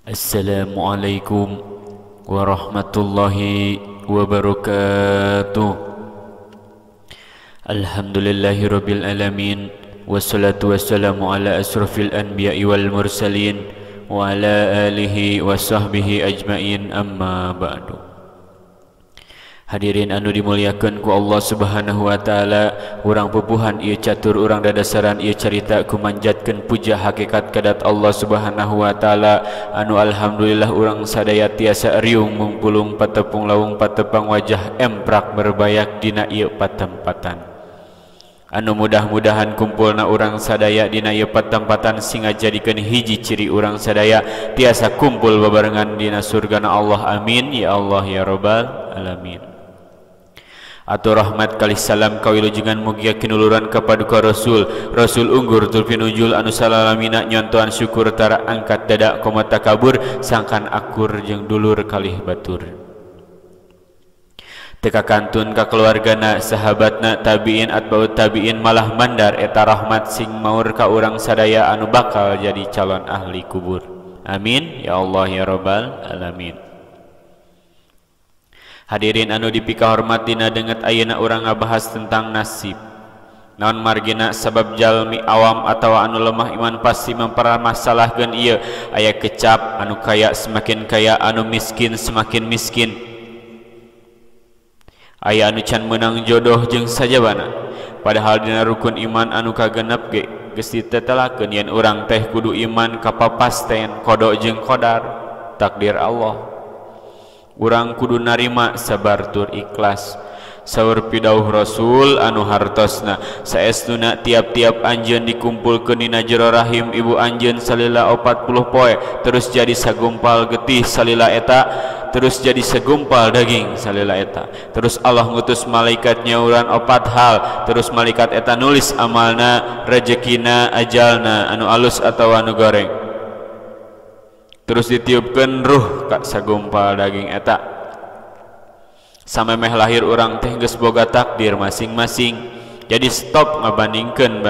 Assalamualaikum warahmatullahi wabarakatuh. Alhamdulillahirabbil alamin, wassalatu wassalamu ala asrafil anbiya'i wal mursalin wa ala alihi wa sahbihi ajmain, amma ba'du. Hadirin anu dimuliakeun ku Allah Subhanahu wa taala, urang pupuhan ieu catur urang dadasaran ieu carita kumanjatkeun puja hakikat kadat Allah Subhanahu wa taala anu alhamdulillah urang sadaya tiasa riung mungpulung patepung lawung patepang wajah emprak berbayak dina ieu patempatan. Anu mudah-mudahan kumpulna urang sadaya dina ieu patempatan singa jadikeun hiji ciri urang sadaya tiasa kumpul bebarengan dina surgana Allah, amin ya Allah ya rabbal alamin. Atau rahmat kalih salam kawilujengan mugia kinuluran kepaduka Rasul unggur tulpi nujul anu salalamina nyontohan syukur tara angkat dada koma takabur sangkan akur jeung dulur kalih batur. Teka kantun ka keluargana sahabatna tabiin atbaut tabiin malah mandar eta rahmat sing maur ka urang sadaya anu bakal jadi calon ahli kubur, amin ya Allah ya rabbal alamin. Hadirin anu dipika hormatina denget ayeuna urang ngabahas tentang nasib. Naon margina sabab jalmi awam atawa anu lemah iman pasti mempermasalahkeun ieu. Aya kecap anu kaya semakin kaya, anu miskin semakin miskin. Aya anu can meunang jodoh jeung sajabana. Padahal dina rukun iman anu kagenep ge geus ditetelakeun yen urang teh kudu iman ka papasten qada jeung qadar takdir Allah. Urang kudu narima sabar tur ikhlas. Saur pidauh Rasul anu hartosna saestuna tiap-tiap anjeun dikumpulkeun dina jero rahim ibu anjeun salila 40 poe terus jadi sagumpal getih salila eta, terus jadi segumpal daging salila eta. Terus Allah ngutus malaikat nyauran 4 hal, terus malaikat eta nulis amalna, rezekina, ajalna anu alus atawa anu goreng. Terus ditiupkeun ruh ka sagumpal daging eta. Samemeh lahir urang teh geus boga takdir masing-masing. Jadi stop ngabandingkeun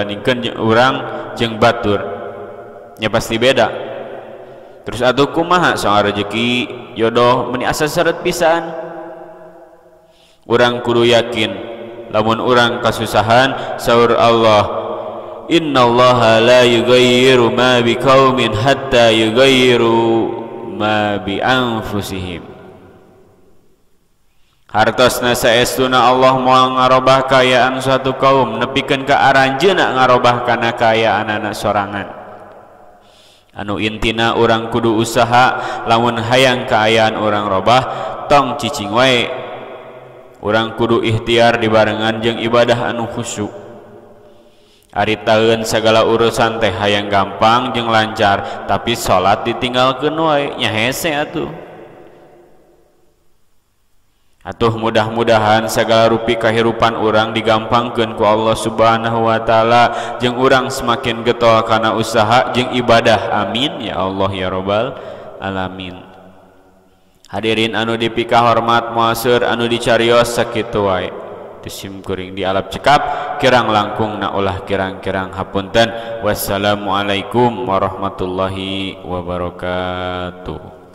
urang jeung batur. Nya pasti beda. Terus atuh kumaha soal rezeki, jodoh meni asa seret pisan. Urang kudu yakin lamun urang kasusahan saur Allah, innallaha la yughayyiru ma biqaumin hatta yughayyiru ma bi anfusihim. Hartosna saestuna Allah moal ngarobah kaayaan suatu kaum nepikeun ka aranjeuna ngarobah kana kaayaanana sorangan. Anu intina urang kudu usaha lamun hayang kaayaan urang robah tong cicing wae. Urang kudu ikhtiar dibarengan jeung ibadah anu khusyuk. Ari taeun sagala urusan teh hayang gampang jeung lancar, tapi salat ditinggalkeun wae nya hese atuh. Atuh mudah-mudahan sagala rupi kahirupan urang digampangkeun ku Allah Subhanahu wa taala jeung urang semakin getol kana usaha jeung ibadah, amin ya Allah ya rabbal alamin. Hadirin anu dipika hormat muaseur anu dicarios sakitu wae. Sim kuring di alap cekap kirang langkung na ulah kirang-kirang hapunten. Wassalamualaikum warahmatullahi wabarakatuh.